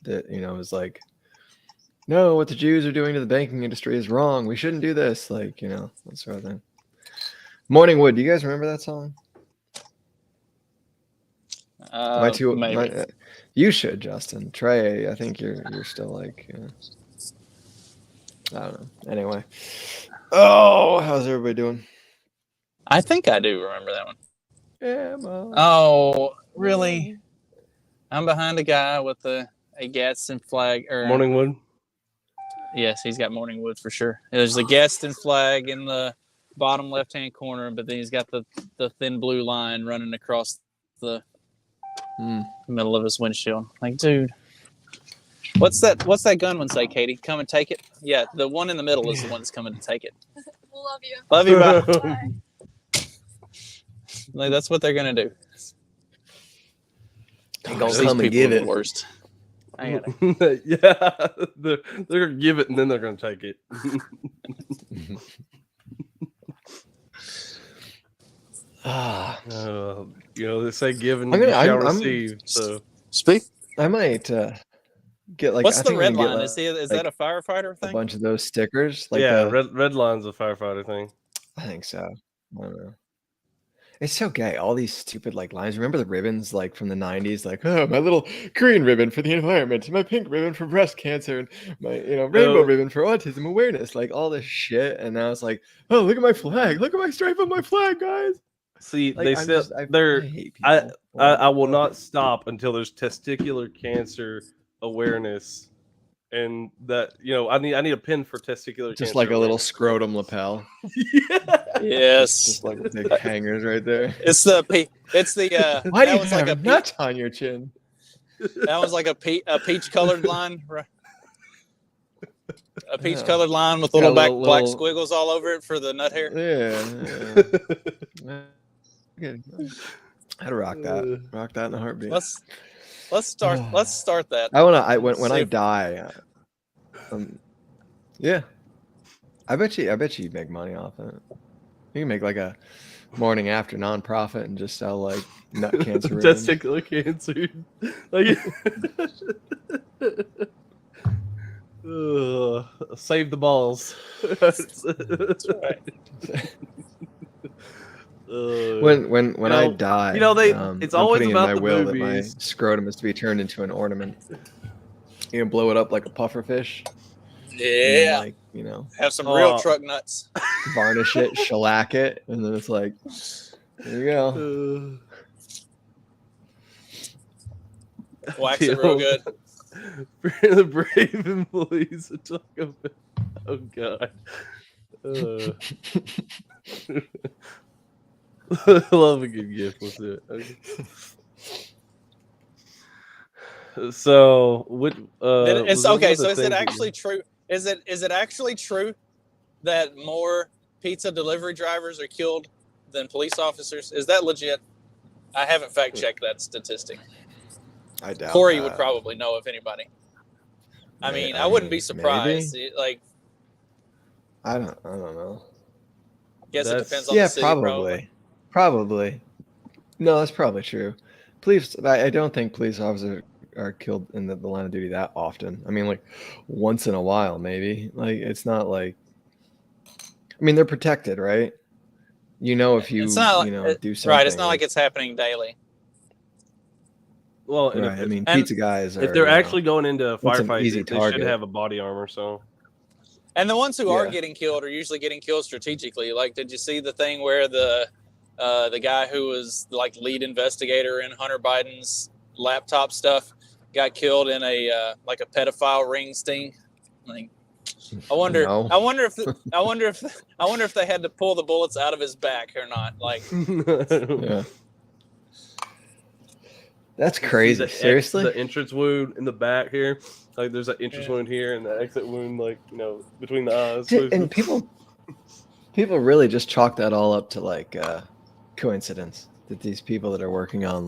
that was like, no, what the Jews are doing to the banking industry is wrong. We shouldn't do this. Like, that sort of thing. Morning Wood. Do you guys remember that song? Maybe. You should, Justin. Trey, I think you're still like, I don't know. Anyway. Oh, how's everybody doing? I think I do remember that one. Emma. Oh, really? I'm behind a guy with a Gadsden flag. Morningwood? Yes, he's got Morningwood for sure. There's a Gadsden flag in the bottom left-hand corner, but then he's got the thin blue line running across the middle of his windshield. Like, dude, what's that gunman say, Katie? Come and take it? Yeah, the one in the middle is the one that's coming to take it. Love you. Love you, bye. Like, that's what they're gonna do. These people give it. The worst. Yeah, they're gonna give it and then they're gonna take it. They say give and you shall receive. So speak. I might get like. What's the red line? Is that a firefighter thing? A bunch of those stickers. Like red line's a firefighter thing. I think so. I don't know. It's so gay. All these stupid like lines. Remember the ribbons like from the 90s? Like, oh, my little green ribbon for the environment, my pink ribbon for breast cancer, and my rainbow ribbon for autism awareness. Like all this shit. And now it's like, oh, look at my flag. Look at my stripe on my flag, guys. See, like, they said I will not stop until there's testicular cancer awareness. And that I need a pin for testicular cancer. Just like a little scrotum lapel. Yes. Just like big hangers right there. It's the why do you have a nut on your chin? That was like a peach colored line, right? A peach colored line with little black squiggles all over it for the nut hair. Yeah. I'd rock that. Rock that in a heartbeat. Let's start that. When I die. Yeah. I bet you make money off it. You can make like a morning after nonprofit and just sell like nut cancer. Testicular cancer. Like save the balls. That's right. When I die, it's always I'm about in my the will movies. that my scrotum is to be turned into an ornament. You can blow it up like a puffer fish. Yeah. And, have some real truck nuts. Varnish it, shellac it, and then it's like, there you go. Wax it real good. The brave employees are talking about. Oh God. I love a good gift. Let's do it. Okay. So, it's okay. So, is it actually true? Is it actually true that more pizza delivery drivers are killed than police officers? Is that legit? I haven't fact checked that statistic. I doubt. Corey would probably know if anybody. I wouldn't be surprised. I don't know. Guess it depends on the city. Probably. No, that's probably true. Police. I don't think police officers are killed in the line of duty that often. Like once in a while, maybe. Like it's not like. They're protected, right? If you do something. Right. It's not like it's happening daily. Well, right. Pizza guys. If they're actually going into a firefight, they should have a body armor. So. And the ones who are getting killed are usually getting killed strategically. Like, did you see the thing where the guy who was like lead investigator in Hunter Biden's laptop stuff got killed in a pedophile ring sting? Like, I wonder if they had to pull the bullets out of his back or not. Like, yeah. That's crazy. Seriously, the entrance wound in the back here. Like there's an entrance wound here and the exit wound, between the eyes. And people really just chalk that all up to like coincidence that these people that are working on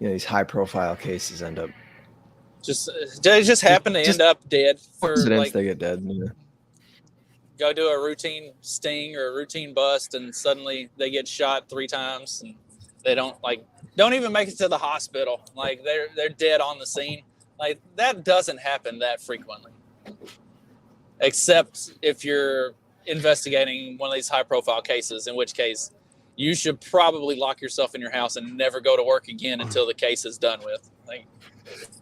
these high profile cases end up they just happen to end up dead. Coincidence, they get dead. Yeah. Go do a routine sting or a routine bust, and suddenly they get shot 3 times, and they don't even make it to the hospital. Like they're dead on the scene. Like that doesn't happen that frequently, except if you're investigating one of these high-profile cases, in which case you should probably lock yourself in your house and never go to work again until the case is done with. Like,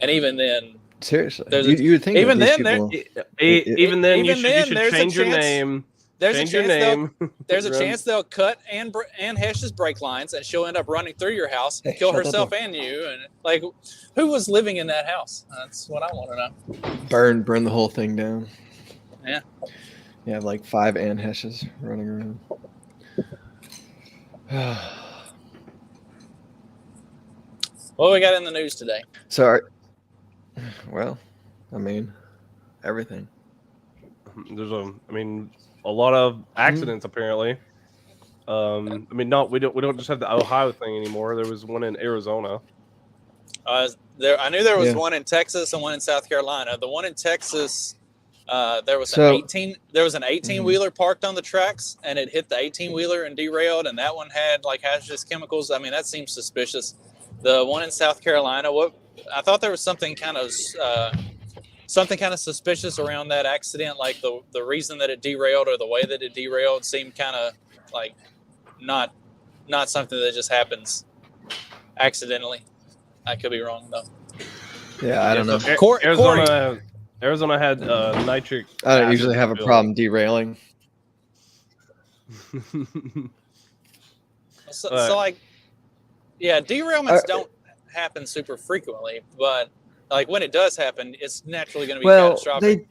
and even then, Seriously, there's you would think even that these then there people, Even then, even you then, should there's a change your chance- name. there's Change a your chance name. there's a Run. chance they'll cut Ann Hesh's brake lines, and she'll end up running through your house, Hey, kill shut that herself door. and you. And like, who was living in that house? That's what I want to know. burn the whole thing down. Yeah. You have like 5 Ann Heshes running around. What we got in the news today? So, well, I mean, everything. There's a lot of accidents apparently. I mean, we don't just have the Ohio thing anymore. There was one in Arizona. I knew there was Yeah. one in Texas and one in South Carolina. The one in Texas, there was So- an 18-wheeler parked on the tracks, and it hit the 18-wheeler and derailed, and that one had like hazardous chemicals. I mean, that seems suspicious. The one in South Carolina, I thought there was something kind of suspicious around that accident, like the reason that it derailed or the way that it derailed seemed kind of like not something that just happens accidentally. I could be wrong though. Yeah, I don't know. Corey, Arizona had nitric. I don't acid usually have a spill. problem derailing. So Right. like, yeah, derailments don't happen super frequently, but like when it does happen, it's naturally going to be catastrophic.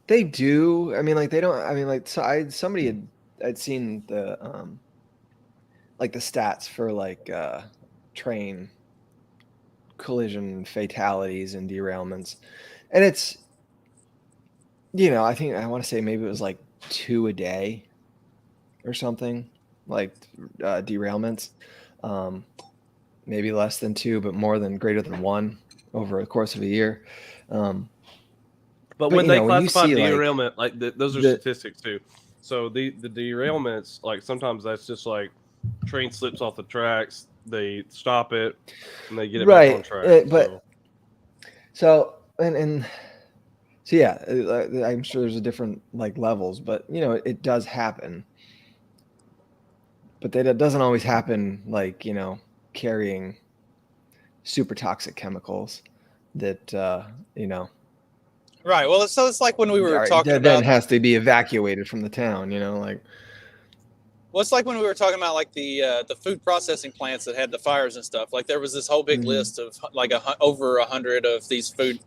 They do. I mean, like they don't. I mean, like I'd seen the like the stats for like train collision fatalities and derailments, and it's, I want to say maybe it was like 2 a day or something, like derailments, maybe less than 2, but greater than 1 over the course of a year. But when they when you classify see, derailment, those are statistics too. So the derailments, like sometimes that's just like train slips off the tracks, they stop it, and they get it back on track. So yeah, I'm sure there's a different like levels, but it does happen. But that doesn't always happen like carrying super toxic chemicals that Right. Well, it's like when we were talking that about. then has to be evacuated from the town. Like. Well, it's like when we were talking about like the food processing plants that had the fires and stuff. Like there was this whole big list of like over 100 of these food,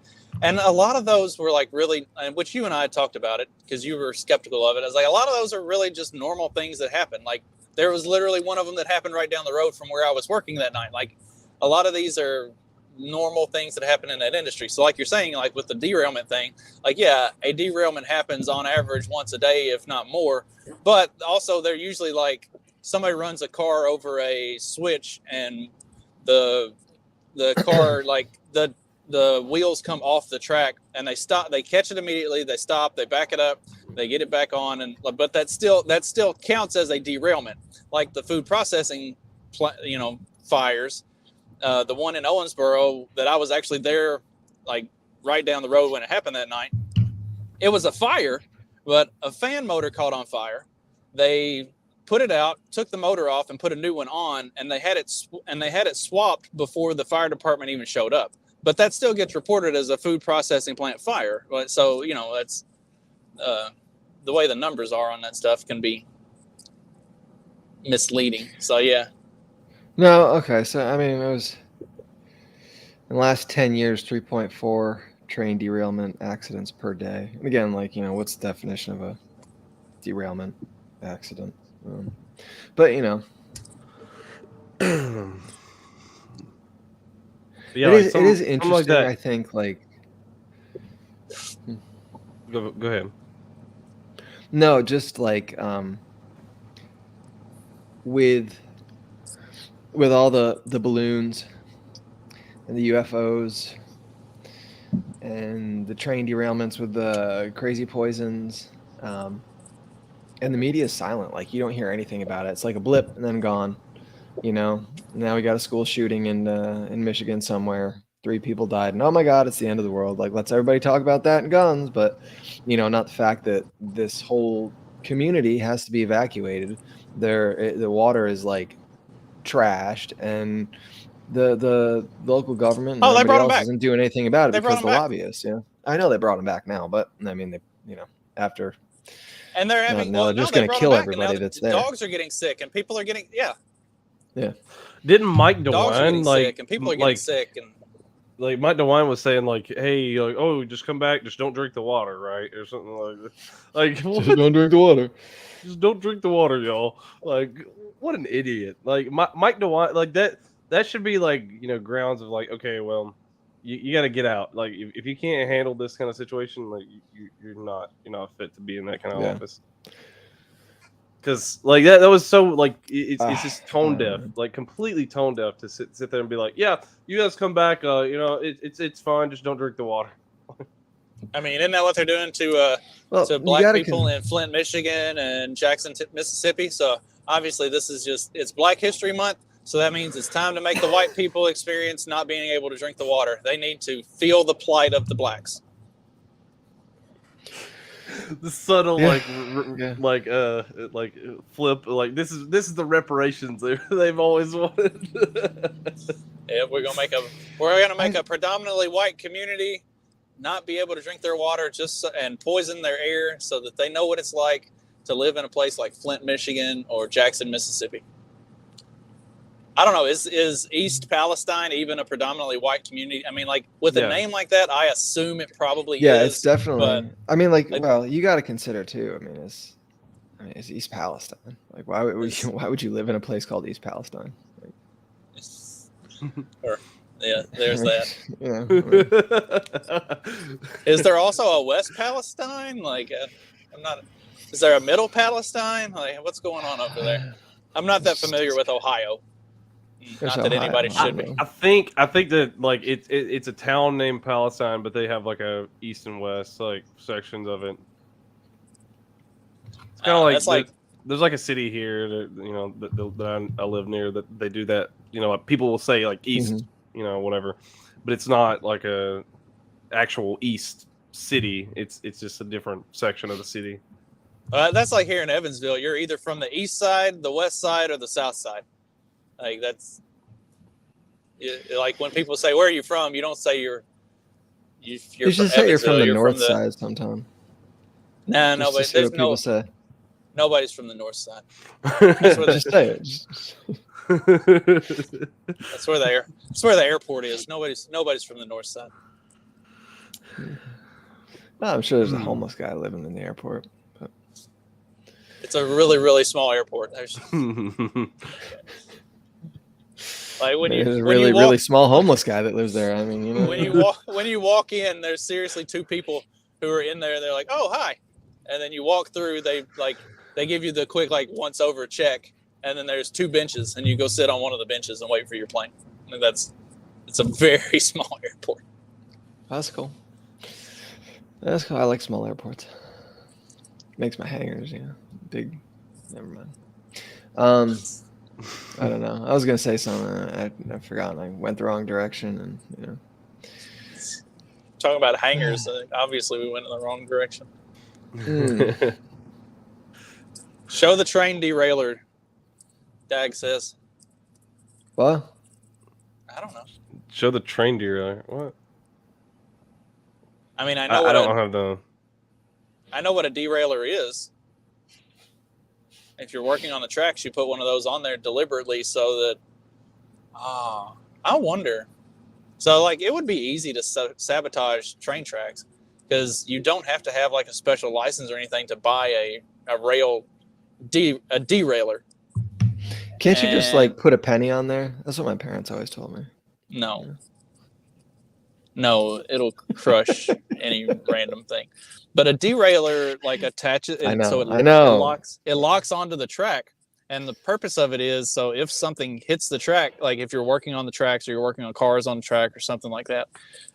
and a lot of those were like really, which you and I had talked about it because you were skeptical of it. I was like, a lot of those are really just normal things that happen. Like there was literally one of them that happened right down the road from where I was working that night. Like a lot of these are normal things that happen in that industry. So like you're saying, like with the derailment thing, like, yeah, a derailment happens on average once a day, if not more. But also they're usually like somebody runs a car over a switch and the car, like the wheels come off the track and they stop, they catch it immediately. They stop, they back it up, they get it back on. But that still counts as a derailment. Like the food processing, fires. The one in Owensboro that I was actually there, like right down the road when it happened that night, it was a fire, but a fan motor caught on fire. They put it out, took the motor off, and put a new one on, and they had it swapped before the fire department even showed up. But that still gets reported as a food processing plant fire. So that's the way the numbers are on that stuff can be misleading. So yeah. No, okay. So I mean, it was in the last 10 years, 3.4 train derailment accidents per day. And again, like what's the definition of a derailment accident? But yeah, it is interesting. like that. I think like. Go ahead. No, just like with all the balloons and the UFOs and the train derailments with the crazy poisons, and the media is silent. Like you don't hear anything about it. It's like a blip and then gone. You know, now we got a school shooting in Michigan somewhere. 3 people died, and oh my God, it's the end of the world. Like, let's everybody talk about that and guns, but not the fact that this whole community has to be evacuated. The water is like trashed, and the local government and Oh, they everybody brought them else back. isn't doing anything about it They brought because them the back. lobbyists. I know they brought them back now, but I mean, after And they're having now they're just they going to brought kill them back, and now everybody the that's there. dogs are getting sick, and people are getting Didn't Mike dogs are getting DeWine sick, and people are getting sick, and like Mike DeWine was saying like, hey, like, oh, just come back, just don't drink the water, right, or something like that. Like, Just don't drink the water. Just don't drink the water, y'all. Like, what an idiot! Like Mike DeWine, like that should be like grounds of like, okay, well, you got to get out. Like, if you can't handle this kind of situation, like you're not fit to be in that kind of office. Because like that was so like it's just tone deaf, like completely tone deaf to sit there and be like, yeah, you guys come back, it's fine, just don't drink the water. I mean, isn't that what they're doing to black people in Flint, Michigan, and Jackson, Mississippi? So obviously, it's Black History Month, so that means it's time to make the white people experience not being able to drink the water. They need to feel the plight of the blacks. The subtle flip, like this is the reparations they've always wanted. Yeah, we're gonna make a predominantly white community not be able to drink their water and poison their air so that they know what it's like to live in a place like Flint, Michigan, or Jackson, Mississippi. I don't know. Is East Palestine even a predominantly white community? I mean, like with a name like that, I assume it probably is. Yeah, it's definitely. But, I mean, well, you got to consider too. I mean, it's East Palestine. Like, why would you live in a place called East Palestine? Like, yeah, there's that. Yeah. Is there also a West Palestine? Like, I'm not. Is there a Middle Palestine? Like, what's going on over there? I'm not that familiar with Ohio. Not that anybody should be. I think that like it's a town named Palestine, but they have like a east and west like sections of it. It's kind of like there's like a city here that I live near that they do that. Like people will say like east, whatever, but it's not like a actual east city. It's just a different section of the city. That's like here in Evansville. You're either from the east side, the west side, or the south side. Like that's like when people say, "Where are you from?" You don't say you're you should say you're from the north side sometime. No, but there's no. Say. Nobody's from the north side. That's where just say it. That's where the airport is. Nobody's from the north side. I'm sure there's a homeless guy living in the airport. But... It's a really, really small airport. There's like there's a really small homeless guy that lives there. I mean, when you walk in, there's seriously 2 people who are in there. They're like, "Oh, hi," and then you walk through. They give you the quick once over check, and then there's 2 benches, and you go sit on one of the benches and wait for your plane. And it's a very small airport. That's cool. That's cool. I like small airports. Makes my hangars, big. Never mind. I don't know. I was gonna say something. I forgot. I went the wrong direction, and Talking about hangars, obviously we went in the wrong direction. Show the train derailer. Dag says. What? I don't know. Show the train derailer. What? I mean, I know. I know what a derailer is. If you're working on the tracks, you put one of those on there deliberately so that. I wonder. So, it would be easy to sabotage train tracks because you don't have to have a special license or anything to buy a derailer. Can't you just put a penny on there? That's what my parents always told me. No. Yeah. No, it'll crush any random thing. But a derailer attaches it it locks onto the track. And the purpose of it is so if something hits the track, like if you're working on the tracks or you're working on cars on the track or something like that,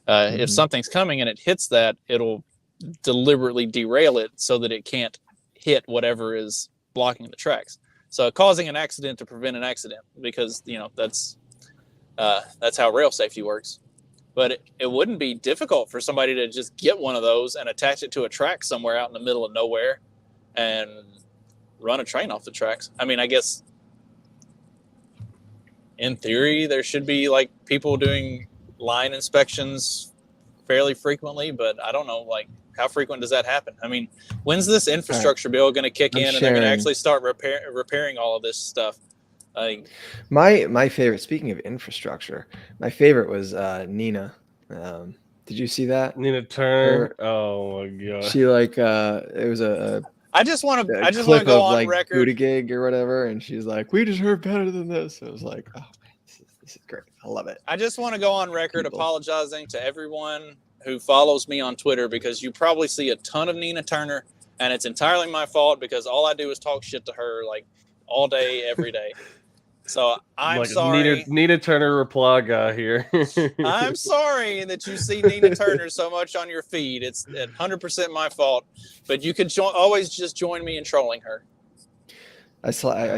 if something's coming and it hits that, it'll deliberately derail it so that it can't hit whatever is blocking the tracks. So causing an accident to prevent an accident, because that's how rail safety works. But it wouldn't be difficult for somebody to just get one of those and attach it to a track somewhere out in the middle of nowhere and run a train off the tracks. I mean, I guess in theory there should be like people doing line inspections fairly frequently, but I don't know, like, how frequent does that happen? I mean, when's this infrastructure bill going to kick in and they're going to actually start repairing all of this stuff? My favorite, speaking of infrastructure, my favorite was Nina. Did you see that? Nina Turner. Oh my god. She like it was a I just want to clip go of on like record. Buttigieg or whatever, and she's like, "We deserve better than this." I was like, "Oh man, this is great. I love it." I just want to go on record apologizing to everyone who follows me on Twitter, because you probably see a ton of Nina Turner, and it's entirely my fault because all I do is talk shit to her like all day, every day. So I'm like sorry. Nina Turner reply guy here. I'm sorry that you see Nina Turner so much on your feed. It's 100% my fault. But you could always just join me in trolling her. I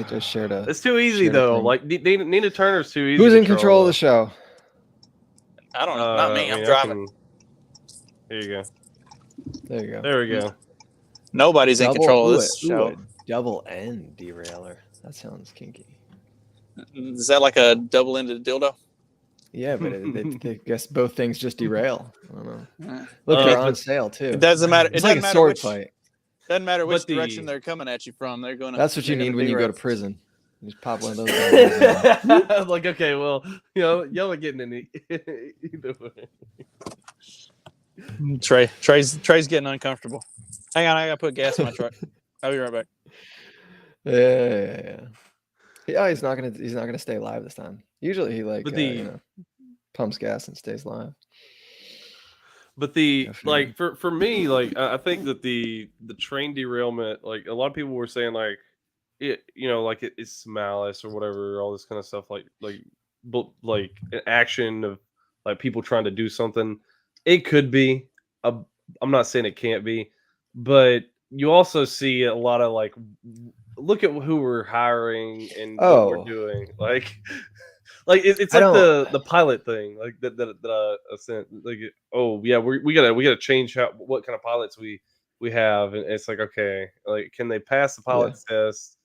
just shared a. It's too easy though. Like Nina Turner's too easy. Who's in control of the show? I don't know. Not me. I'm driving. Here you go. There you go. There we go. Nobody's in control of this show. Double end derailer. That sounds kinky. Is that like a double-ended dildo? Yeah, but I guess both things just derail. I don't know. Look, they're on sale too. It doesn't matter. It's like a sword fight. Doesn't matter which direction they're coming at you from. They're going to. That's what you need when you go to prison. You just pop one of those. Like, okay, well, y'all are getting in either way. Trey's getting uncomfortable. Hang on, I gotta put gas in my truck. I'll be right back. Yeah, he's not gonna stay live this time. Usually he pumps gas and stays live. But for me, like, I think that the train derailment, like, a lot of people were saying like it's malice or whatever, all this kind of stuff, like an action of like people trying to do something. It could be. I'm not saying it can't be, but you also see a lot of like, look at who we're hiring and what we're doing. Like it's like the pilot thing, like that I sent. Like, oh yeah, we gotta change what kind of pilots we have, and it's like, okay, like, can they pass the pilot test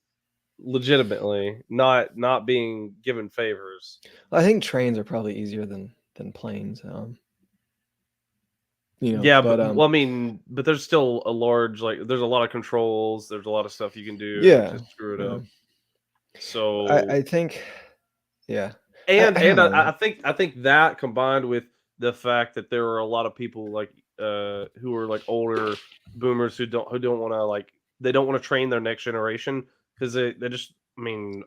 legitimately, not being given favors? I think trains are probably easier than planes. But there's still a large, like, there's a lot of controls, there's a lot of stuff you can do to screw it up. So I think, I think that, combined with the fact that there are a lot of people like who are like older boomers who don't want to, like, they don't want to train their next generation because they just, I mean,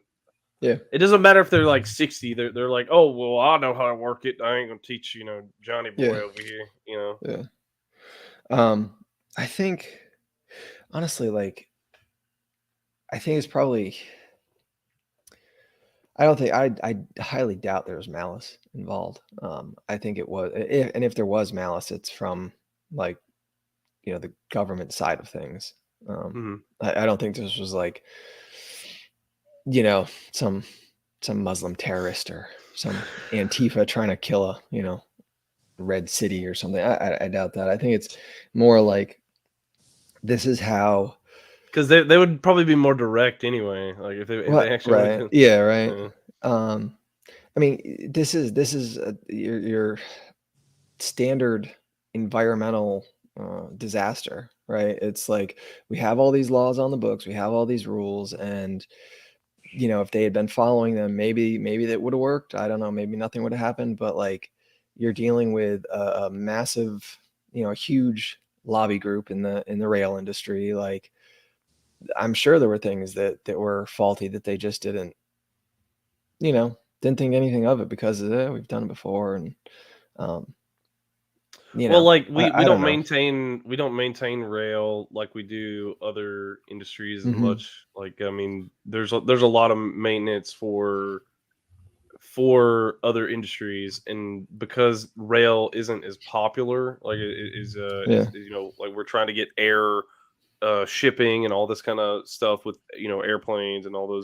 it doesn't matter if they're like 60. They're like, oh well, I know how to work it. I ain't gonna teach Johnny boy over here. I think, honestly, like, I think it's probably. I don't think I highly doubt there was malice involved. I think it was, if there was malice, it's from, like, the government side of things. I don't think this was like, some Muslim terrorist or some Antifa trying to kill a red city or something. I doubt that. I think it's more like, this is how, because they would probably be more direct anyway. Like if they actually right. I mean, this is your standard environmental disaster, right? It's like, we have all these laws on the books, we have all these rules, and if they had been following them, maybe that would have worked. I don't know, maybe nothing would have happened. But like, you're dealing with a massive, a huge lobby group in the rail industry. Like, I'm sure there were things that were faulty that they just didn't think anything of it because we've done it before. And like, we don't maintain rail like we do other industries as much. Like, I mean, there's a lot of maintenance for other industries, and because rail isn't as popular, like it is, like, we're trying to get air shipping and all this kind of stuff with airplanes and all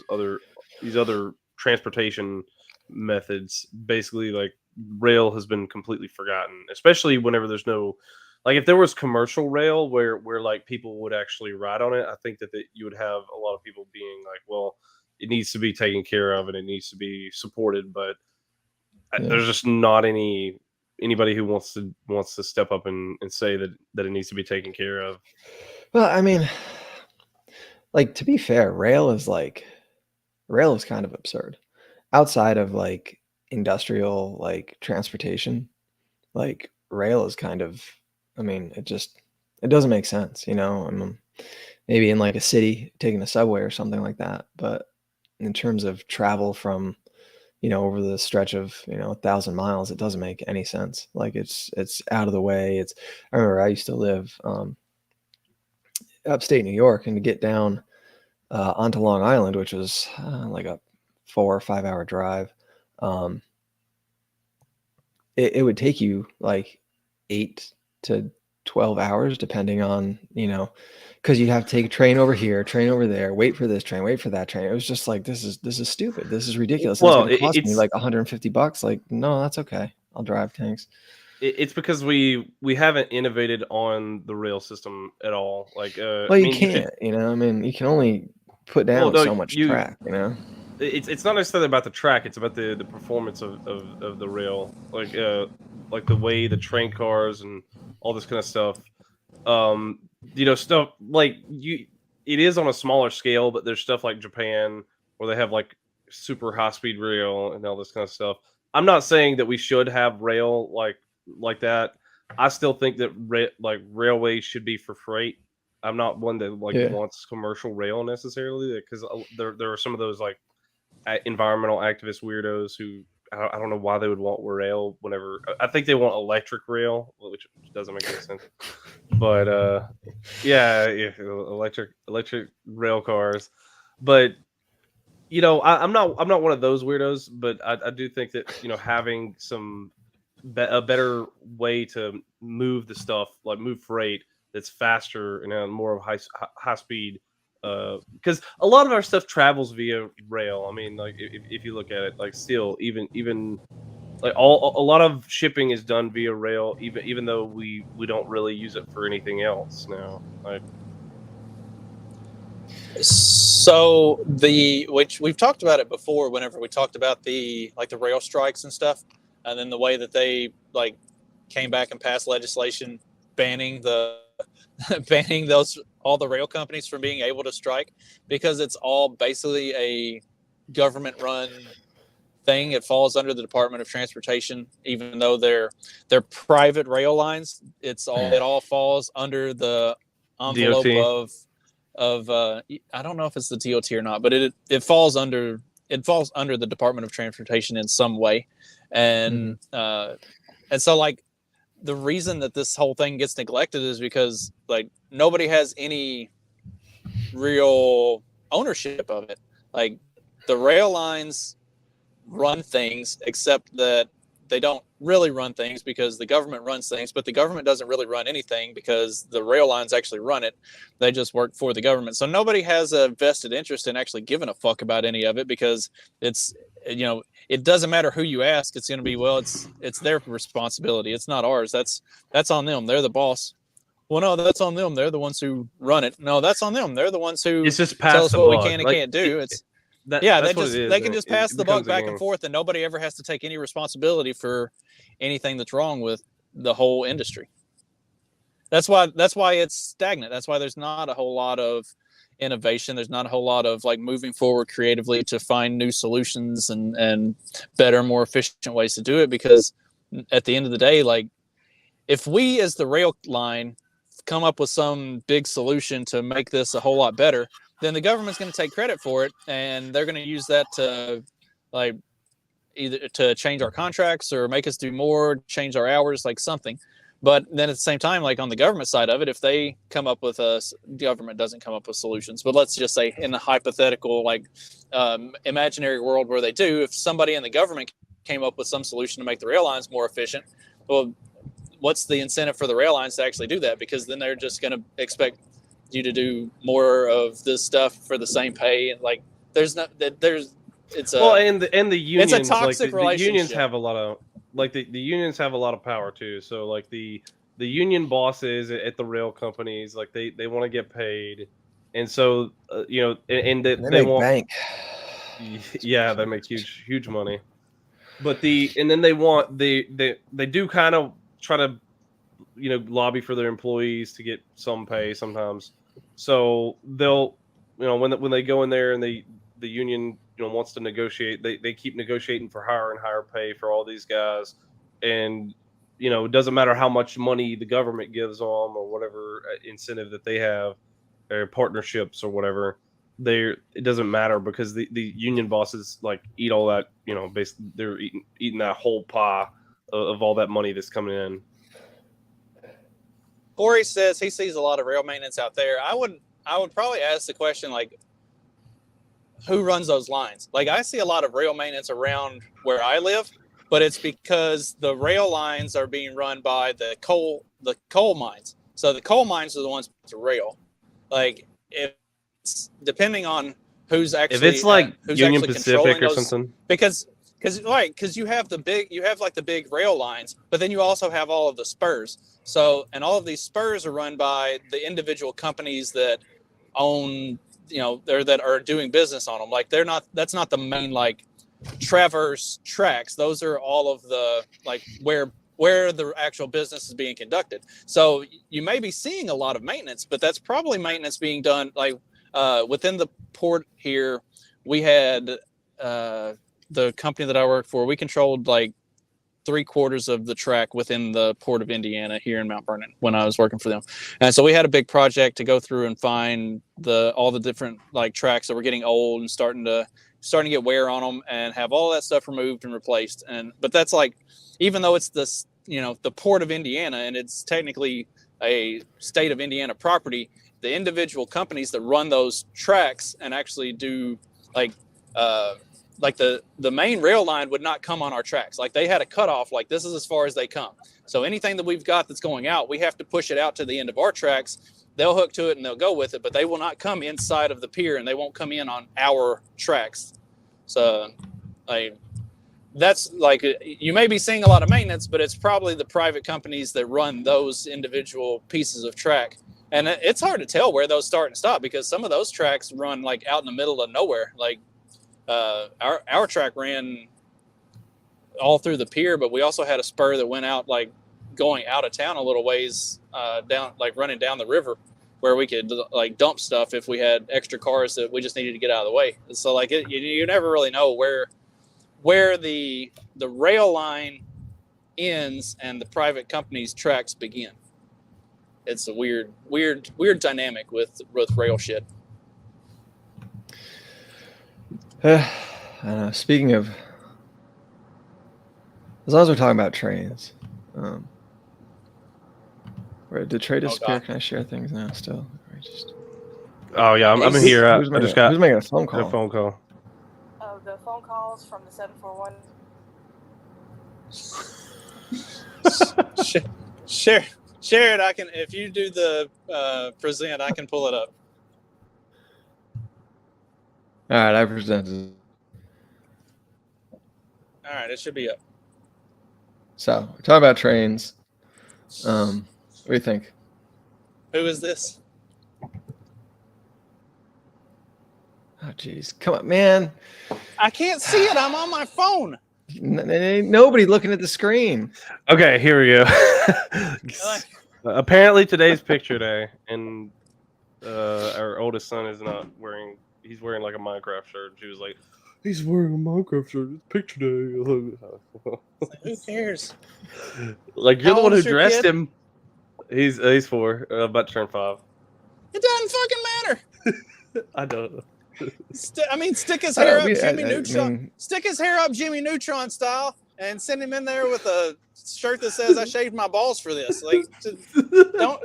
these other transportation methods. Basically, like rail has been completely forgotten, especially whenever there's no like if there was commercial rail where like people would actually ride on it. I think that you would have a lot of people being like, well, it needs to be taken care of and it needs to be supported, but Yeah. there's just not anybody who wants to step up and say that it needs to be taken care of. Well, I mean, like to be fair, rail is kind of absurd. Outside of like industrial like transportation, like rail is kind of, I mean, it doesn't make sense, you know. I mean, maybe in like a city taking a subway or something like that, but in terms of travel from, over the stretch of, 1,000 miles, it doesn't make any sense. Like it's out of the way. I remember I used to live upstate New York, and to get down onto Long Island, which was like a 4 or 5 hour drive, um, it would take you like 8 to 12 hours, depending on, because you'd have to take a train over here, train over there, wait for this train, wait for that train. It was just like, this is stupid. This is ridiculous. And it's Well, going to cost me like $150. Like, no, that's okay. I'll drive. Thanks. it's because we haven't innovated on the rail system at all. Like, Well, I you mean, can't, I mean, you can only put well, down no, so much track, it's not necessarily about the track. It's about the performance of the rail, like the way the train cars and all this kind of stuff. Um, stuff like it is on a smaller scale, but there's stuff like Japan where they have like super high speed rail and all this kind of stuff. I'm not saying that we should have rail like that. I still think that railways should be for freight. I'm not one that Yeah. wants commercial rail necessarily, because there are some of those like environmental activist weirdos who I don't know why they would want rail whenever I think they want electric rail, which doesn't make any sense. But yeah, electric rail cars. But I'm not one of those weirdos, but I do think that having a better way to move the stuff, like move freight that's faster and more of high speed. Because a lot of our stuff travels via rail. I mean, like if you look at it, like still even like a lot of shipping is done via rail, even though we don't really use it for anything else now. Like, So which we've talked about it before, whenever we talked about the rail strikes and stuff, and then the way that they like came back and passed legislation banning banning all the rail companies from being able to strike, because it's all basically a government run thing. It falls under the Department of Transportation, even though they're private rail lines. It all falls under the envelope DOT. of I don't know if it's the DOT or not, but it falls under the Department of Transportation in some way, and so like the reason that this whole thing gets neglected is because like nobody has any real ownership of it. Like the rail lines run things, except that they don't really run things because the government runs things, but the government doesn't really run anything because the rail lines actually run it. They just work for the government. So nobody has a vested interest in actually giving a fuck about any of it, because it's, it doesn't matter who you ask. It's going to be, well, it's their responsibility. It's not ours. That's on them. They're the boss. Well, no, that's on them. They're the ones who run it. No, that's on them. They're the ones who it's just tell us what we can and like, can't do. They can just pass the buck back and forth, and nobody ever has to take any responsibility for anything that's wrong with the whole industry. That's why it's stagnant. That's why there's not a whole lot of innovation. There's not a whole lot of like moving forward creatively to find new solutions and better, more efficient ways to do it. Because at the end of the day, like if we as the rail line come up with some big solution to make this a whole lot better, then the government's going to take credit for it, and they're going to use that to like either to change our contracts or make us do more, change our hours, like something. But then at the same time, like on the government side of it, if they come up with government doesn't come up with solutions, but let's just say in a hypothetical, like imaginary world where they do, if somebody in the government came up with some solution to make the rail lines more efficient, well, what's the incentive for the rail lines to actually do that? Because then they're just going to expect you to do more of this stuff for the same pay, and like it's a and the unions, it's a toxic the relationship. unions have a lot of the unions have a lot of power too. So like the union bosses at the rail companies, like they want to get paid, and so and They they make want bank. yeah, they make huge money. But then they want they do kind of try to lobby for their employees to get some pay sometimes. So they'll when they go in there and the union wants to negotiate, they keep negotiating for higher and higher pay for all these guys, and it doesn't matter how much money the government gives them or whatever incentive that they have or partnerships or whatever. It doesn't matter because the union bosses like eat all that, basically they're eating that whole pie of all that money that's coming in. Corey says he sees a lot of rail maintenance out there. I would probably ask the question, like, who runs those lines? Like, I see a lot of rail maintenance around where I live, but it's because the rail lines are being run by the coal mines. So the coal mines are the ones to rail. Like, if it's depending on who's actually, if it's like who's Union actually Pacific or those, something, because you have the big rail lines, but then you also have all of the spurs. So, and all of these spurs are run by the individual companies that own, that are doing business on them. Like that's not the main like traverse tracks. Those are all of the like where the actual business is being conducted. So you may be seeing a lot of maintenance, but that's probably maintenance being done like within the port here. We had the company that I worked for, we controlled like 3/4 of the track within the port of Indiana here in Mount Vernon when I was working for them. And so we had a big project to go through and find all the different like tracks that were getting old and starting to get wear on them and have all that stuff removed and replaced. But that's like, even though it's the port of Indiana and it's technically a state of Indiana property, the individual companies that run those tracks and actually do like the main rail line would not come on our tracks. Like they had a cutoff, like this is as far as they come. So anything that we've got that's going out, we have to push it out to the end of our tracks. They'll hook to it and they'll go with it, but they will not come inside of the pier and they won't come in on our tracks. So like that's like, you may be seeing a lot of maintenance, but it's probably the private companies that run those individual pieces of track. And it's hard to tell where those start and stop because some of those tracks run like out in the middle of nowhere. Like our track ran all through the pier, but we also had a spur that went out like going out of town a little ways down, like running down the river where we could like dump stuff if we had extra cars that we just needed to get out of the way. So like you never really know where the rail line ends and the private company's tracks begin. It's a weird dynamic with rail shit. I don't know. Speaking of, as long as we're talking about trains, did Trey disappear? Can I share things now still? Oh yeah, I'm here. Who's making a phone call? A phone call. Oh, the phone calls from the 741. Share it. I can, if you do the present, I can pull it up. All right, I presented. All right, it should be up. So we're talking about trains. What do you think? Who is this? Oh, geez. Come on, man. I can't see it. I'm on my phone. Ain't nobody looking at the screen. Okay, here we go. Apparently today's picture day, and our oldest son is not wearing. He's wearing like a Minecraft shirt. And she was like, "He's wearing a Minecraft shirt. It's picture day." Who cares? Like you're How the one who old's your dressed kid? him. He's 4, about to turn 5. It doesn't fucking matter. I don't. Stick his hair up Jimmy I Neutron. mean, Stick his hair up Jimmy Neutron style, and send him in there with a shirt that says "I shaved my balls for this." Like, don't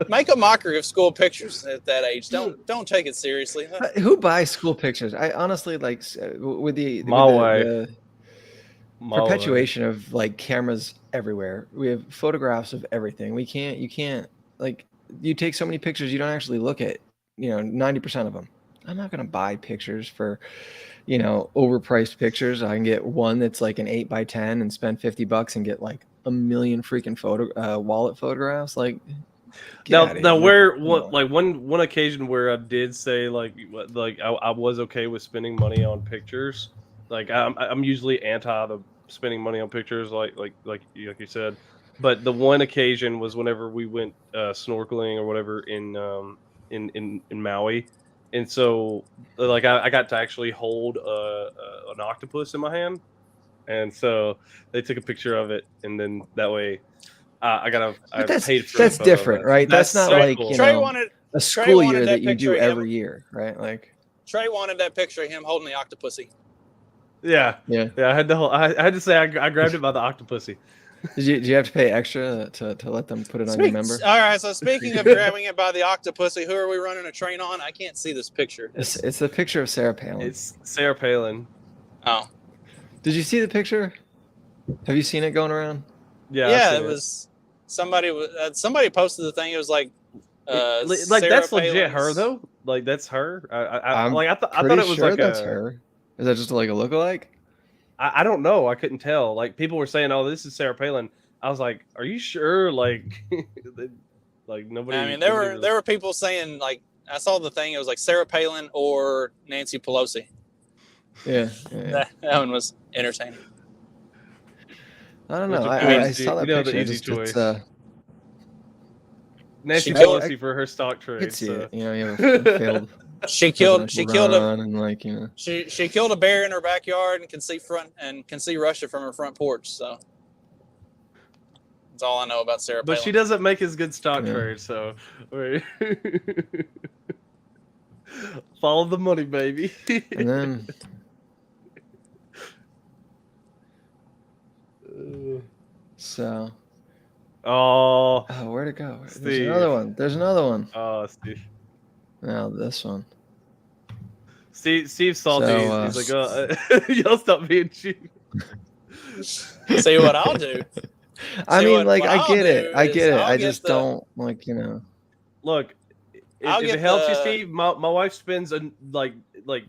make a mockery of school pictures at that age. Don't take it seriously. who buys school pictures? I honestly like with the perpetuation of like cameras everywhere. We have photographs of everything. You can't like you take so many pictures, you don't actually look at 90% of them. I'm not gonna buy pictures for overpriced pictures. I can get one that's like an 8x10 and spend $50 and get like a million freaking wallet photographs. Like, get Now, outta now here. where Come what on. like one occasion where I did say I was okay with spending money on pictures. Like I'm usually anti the spending money on pictures, like you said. But the one occasion was whenever we went snorkeling or whatever in Maui, and so like I got to actually hold an octopus in my hand, and so they took a picture of it, and then that way I But that's paid for the that's photo. different, right? That's not so like cool. Trey wanted a school year wanted that that you picture do of him. every year, right? Like, Trey wanted that picture of him holding the octopusy. Yeah. yeah. I had I had to say I grabbed it by the octopusy. Did you have to pay extra to let them put it on your member? All right, so speaking of grabbing it by the octopusy, who are we running a train on? I can't see this picture. It's a picture of Sarah Palin. It's Sarah Palin. Oh. Did you see the picture? Have you seen it going around? Yeah, it was somebody posted the thing. It was like like Sarah that's legit Palin's- her though. Like that's her. I'm I thought pretty it was sure like that's her. Is that just like a lookalike? I don't know. I couldn't tell. Like people were saying, "Oh, this is Sarah Palin." I was like, "Are you sure?" Like, like nobody. I mean, there were people saying like I saw the thing. It was like Sarah Palin or Nancy Pelosi. Yeah. That one was entertaining. I don't know. I saw that picture. The easy choice. Nancy She killed- Pelosi for her stock trade. Could see So. it. You have a failed She killed run and like she killed a bear in her backyard and can see Russia from her front porch. So that's all I know about Sarah Palin. But she doesn't make as good stock Yeah. trade, so follow the money, baby. And then so oh, where'd it go? There's Steve. another one. There's another one. oh, Steve. Now this one. Steve salty. So, He's like, y'all stop being cheap. See what I'll do. I See, mean, what like, I I'll get it. do I is get it. I'll I get just the- don't like, Look, I'll if get it helps you, the- Steve, my wife spends like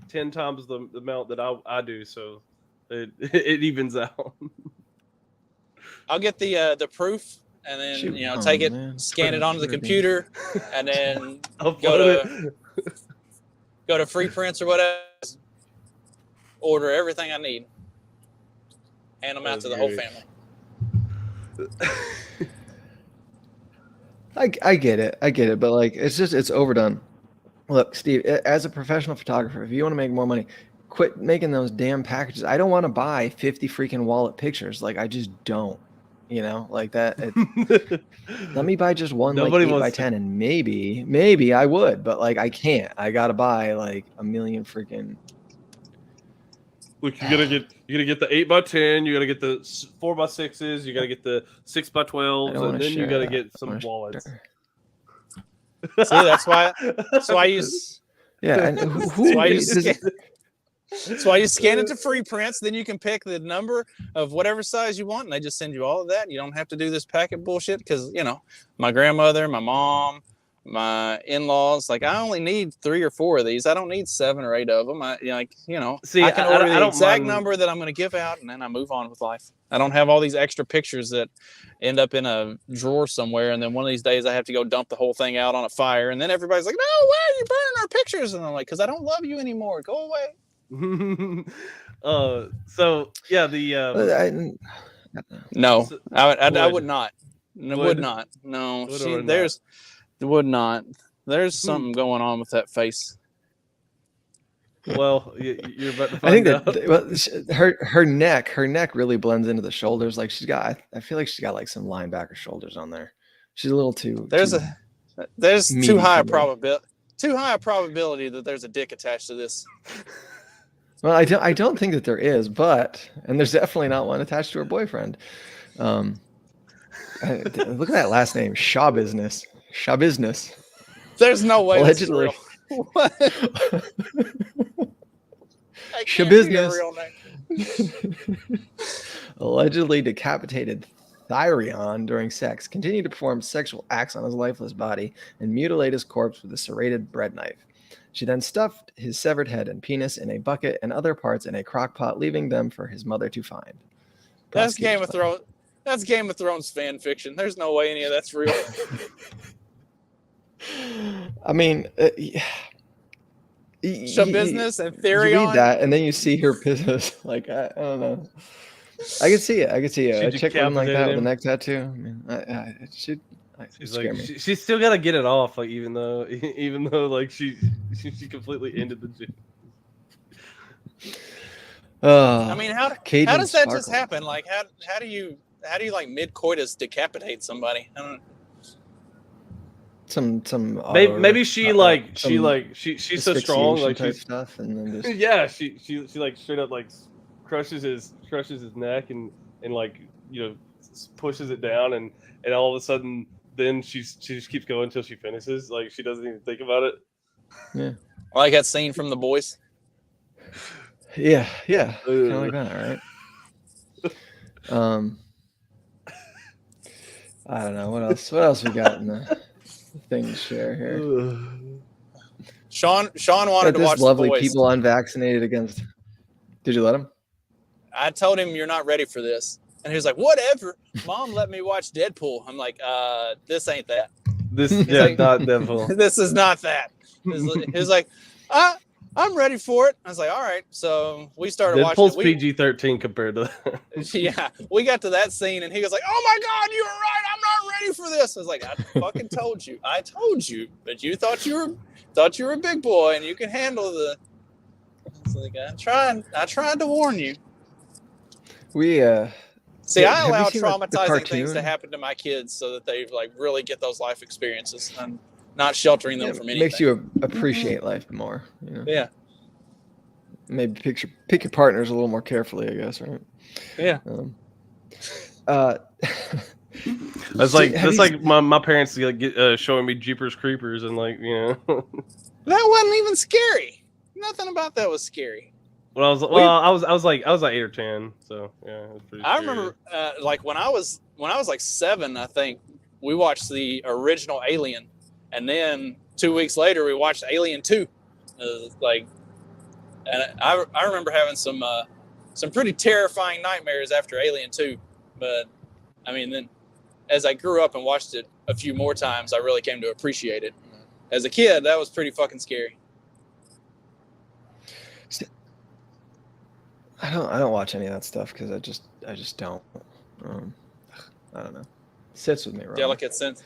10 times the amount that I do, so it evens out. I'll get the proof and then Shoot. Oh, take it, man. scan Put it it onto the again. computer, and then Upload go to Free Prints or whatever. Order everything I need. Hand them out That's to the whole great. family. I get it, but like it's overdone. Look, Steve, as a professional photographer, if you want to make more money, quit making those damn packages. I don't want to buy 50 freaking wallet pictures. Like I just don't. Like that. Let me buy just one Nobody like 8 by wants to- 10 and maybe I would, but like I can't. I gotta buy like a million freaking. Look, you gotta get the 8x10. You gotta get the 4x6s. You gotta get the 6x12s, wanna and then you share gotta that. get I some wanna wallets. share. See, that's why you Yeah, and who That's why you does- that's why you scan it to Free Prints. Then you can pick the number of whatever size you want, and they just send you all of that. You don't have to do this packet bullshit because my grandmother, my mom, my in-laws, like I only need 3 or 4 of these. I don't need 7 or 8 of them. See, I can I order don't the exact mind- number that I'm going to give out, and then I move on with life. I don't have all these extra pictures that end up in a drawer somewhere, and then one of these days I have to go dump the whole thing out on a fire, and then everybody's like, "No, why are you burning our pictures?" And I'm like, "Because I don't love you anymore. Go away." So yeah, No, So- I Would. would not. No, Would. would not. No, Would she, or not? there's would not. There's something going on with that face. well, you're about to I think find that out. her neck really blends into the shoulders. Like I feel like she's got like some linebacker shoulders on there. She's a little too. There's too meaty too high a for me. probability that there's a dick attached to this. Well, I don't think that there is, and there's definitely not one attached to her boyfriend. Look at that last name, Shaw Business. Shaw Business. There's no way that's Allegedly. real. What? That can't be a Shabusiness. real name. Allegedly decapitated Thyrion during sex, continued to perform sexual acts on his lifeless body and mutilate his corpse with a serrated bread knife. She then stuffed his severed head and penis in a bucket and other parts in a crock pot, leaving them for his mother to find. That's Game of Thrones. That's Game of Thrones fan fiction. There's no way any of that's real. I mean, Show business and theory. You read that, and then you see her business. Like I don't know. I can see it. I can see it. A chick looking like that with a neck tattoo. I mean, it should. She's like, she's still gotta get it off. Like even though like she completely ended the gym. I mean, how does that just Sparkle. happen? Like how do you like mid coitus decapitate somebody? I don't know. Some maybe she's so strong like type stuff, and then just yeah she like straight up like crushes his neck and like pushes it down and all of a sudden then she just keeps going until she finishes. Like she doesn't even think about it. Yeah, I like that scene from The Boys. Yeah, kind of like that, right? I don't know what else we got in the thing to share here. Sean wanted to watch lovely The Boys. People unvaccinated against. Did you let him? I told him you're not ready for this, and he was like, "Whatever." Mom let me watch Deadpool. I'm like, this ain't that. This like, not Deadpool. This is not that. He's like, I'm ready for it. I was like, all right. So we started Deadpool's watching. PG-13 compared to that. Yeah, we got to that scene, and he was like, "Oh my God, you were right. I'm not ready for this." I was like, "I fucking told you. I told you, but you thought you were a big boy and you can handle the." I was like, I tried to warn you. We See, I have you allow seen the traumatizing things to cartoon? happen to my kids so that they like really get those life experiences. I'm not sheltering them from anything. Makes you appreciate life more. You know? Yeah. Maybe pick your partners a little more carefully, I guess, right? Yeah. That's like my parents showing me Jeepers Creepers and like that wasn't even scary. Nothing about that was scary. I was like 8 or 10, so yeah, it was pretty scary. I remember like when I was like 7, I think we watched the original Alien, and then 2 weeks later we watched Alien 2. And I remember having some pretty terrifying nightmares after Alien 2, but I mean then as I grew up and watched it a few more times, I really came to appreciate it. As a kid, that was pretty fucking scary. I don't watch any of that stuff because I just don't. I don't know. Sits with me wrong. Delicate sense.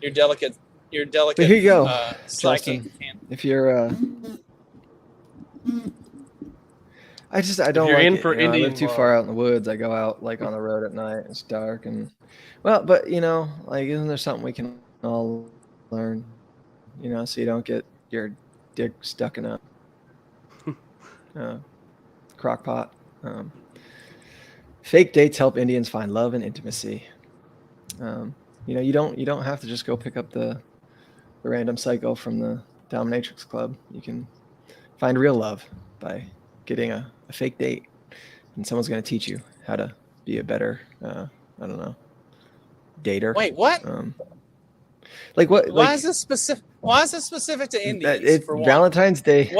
You're delicate. But here you go, psychic. Justin. If you're I don't you're like in it, for I live Indian too law. far out in the woods. I go out like on the road at night. It's dark and but like isn't there something we can all learn? So you don't get your dick stuck in a crock pot. Fake dates help Indians find love and intimacy. You don't have to just go pick up the random psycho from the dominatrix club. You can find real love by getting a fake date, and someone's going to teach you how to be a better dater. Wait, what? Like what? Why is this specific? Why is this specific to Indians? It's for one? Valentine's Day.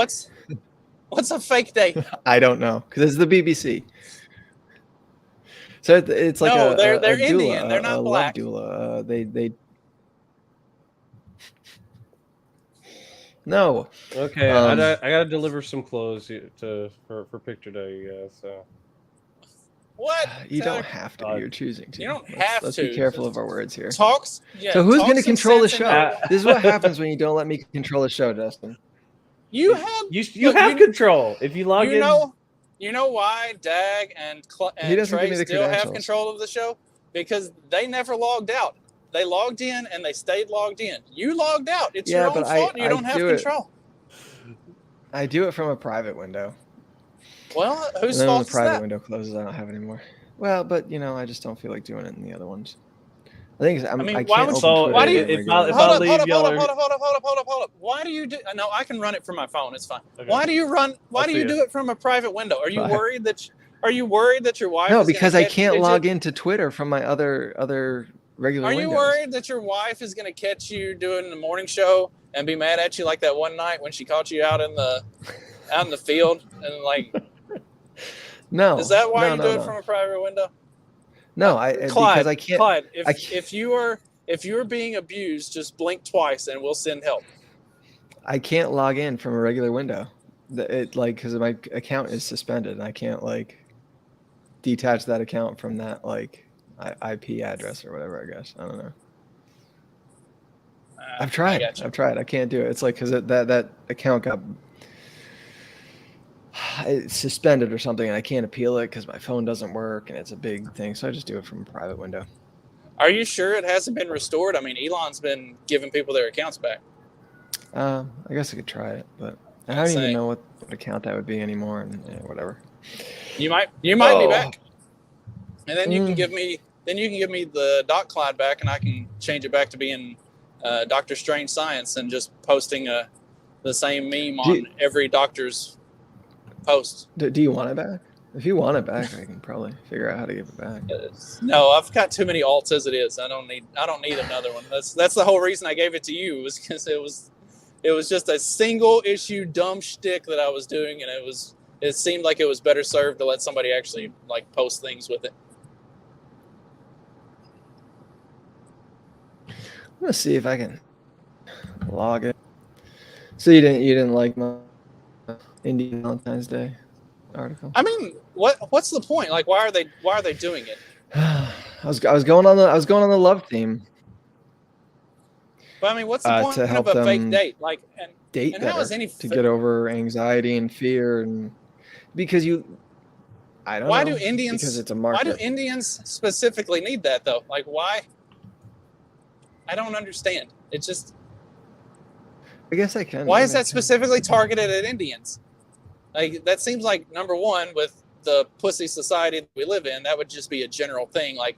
What's a fake date? I don't know because it's the BBC. So it's like they're a Indian. doula, They're not a black. Love doula. They no. Okay, I gotta deliver some clothes for picture day, you guys. So What? You don't have to. You're choosing to. You don't have let's to. be careful of our words here. Talks. Yeah, so who's going to talks and control the sense show? and- This is what happens when you don't let me control the show, Justin. You have. You have control if you log in. You know why Dag and He doesn't give Trey me the still have credentials. control of the show? Because they never logged out. They logged in and they stayed logged in. You logged out. It's your own fault. You don't have control. I do it from a private window. Well, whose and then when fault the is private that? window closes, I don't have it anymore. Well, but I just don't feel like doing it in the other ones. I think I can't why would open so? Twitter why do you? If regularly. I leave y'all, Hold up. Why do you do? No, I can run it from my phone. It's fine. Okay. Why do you run? Why I'll do see you it. do it from a private window? Are you Bye. worried that? Are you worried that your wife? No, is because gonna I catch, can't log into Twitter from my other regular Are you windows. worried that your wife is gonna catch you doing the morning show and be mad at you like that one night when she caught you out in the field and like? No. Is that why no, you no, do it no. from a private window? No, because I can't. Clyde, I can't, if you are being abused, just blink twice and we'll send help. I can't log in from a regular window. It like because my account is suspended. I can't like detach that account from that like IP address or whatever. I guess I don't know. I've tried. I got you. I've tried. I can't do it. It's like because that account got it's suspended or something, and I can't appeal it because my phone doesn't work, and it's a big thing. So I just do it from a private window. Are you sure it hasn't been restored? I mean, Elon's been giving people their accounts back. I guess I could try it, but I don't even know what account that would be anymore, and whatever. You might be back, and then you can give me the Doc Clyde back, and I can change it back to being Doctor Strange Science and just posting the same meme on every doctor's post. Do you want it back? If you want it back, I can probably figure out how to give it back. No, I've got too many alts as it is. I don't need another one. That's the whole reason I gave it to you, was because it was just a single issue dumb shtick that I was doing, and it seemed like it was better served to let somebody actually like post things with it. I'm gonna see if I can log it. So you didn't like my Indian Valentine's Day article? I mean, what's the point? Like, why are they doing it? I was going on the love theme. But I mean, what's the point to help of a fake them date? Like, date and better, how is any to get over anxiety and fear, and because I don't know. Why do Indians? Because it's a market. Why do Indians specifically need that though? Like, why? I don't understand. It's just. I guess I can. Why is that specifically targeted at Indians? Like, that seems like, number one, with the pussy society that we live in, that would just be a general thing. Like,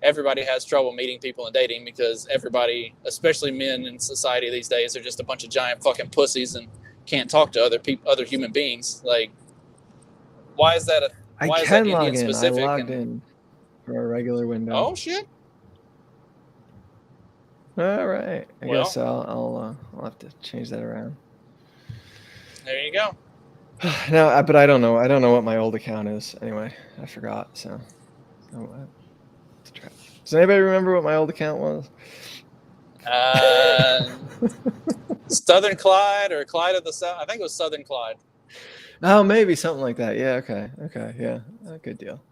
everybody has trouble meeting people and dating because everybody, especially men in society these days, are just a bunch of giant fucking pussies and can't talk to other human beings. Like, why is that I can log in. I logged in for a regular window. Oh shit! All right. I guess I'll have to change that around. There you go. No, but I don't know. I don't know what my old account is. Anyway, I forgot. So, does anybody remember what my old account was? Southern Clyde or Clyde of the South. I think it was Southern Clyde. Oh, maybe something like that. Yeah. Okay. Yeah. Good deal.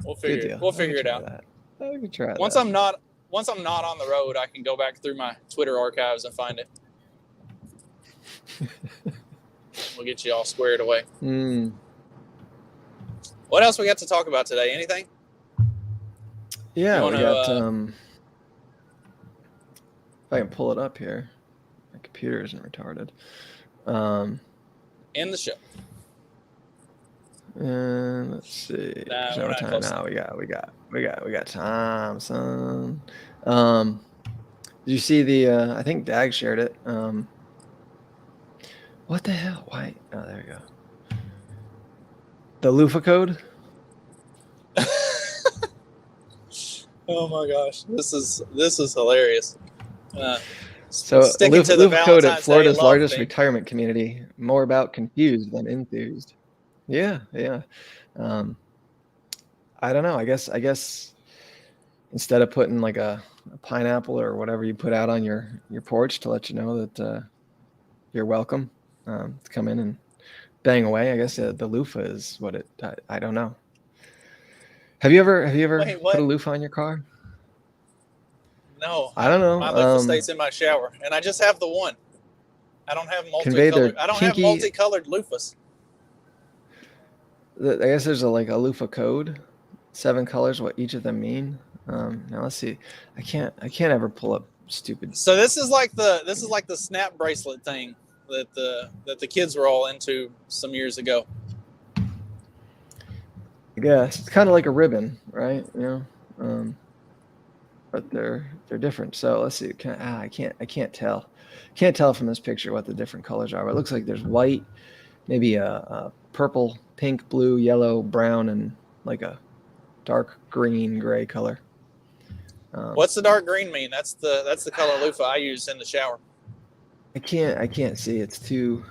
We'll figure it out. I can try Once I'm not on the road, I can go back through my Twitter archives and find it. We'll get you all squared away. What else we got to talk about today? Anything? Yeah, we got. If I can pull it up here, my computer isn't retarded. In the show. And let's see. Nah, no time now. We got time, son. Did you see the? I think Dag shared it. What the hell? Why? Oh, there we go. The loofah code. Oh my gosh, this is hilarious. So loofah code at Florida's largest thing. retirement community. More about confused than enthused. Yeah. I don't know. I guess instead of putting like a pineapple or whatever you put out on your porch to let you know that you're welcome to come in and bang away. I guess the loofah is what it. I don't know. Have you ever put a loofah on your car? No, I don't know. My loofah stays in my shower, and I just have the one. I don't have multicolored. I don't have multicolored loofahs. I guess there's a loofah code, 7 colors, what each of them mean. Now let's see. I can't ever pull up stupid. So this is like the snap bracelet thing that the kids were all into some years ago. I guess it's kind of like a ribbon, right? You know, but they're different. So let's see. I can't tell. Can't tell from this picture what the different colors are. But it looks like there's white, maybe a purple pink, blue, yellow, brown, and like a dark green, gray color. What's the dark green mean? That's the color loofah I use in the shower. I can't see. It's too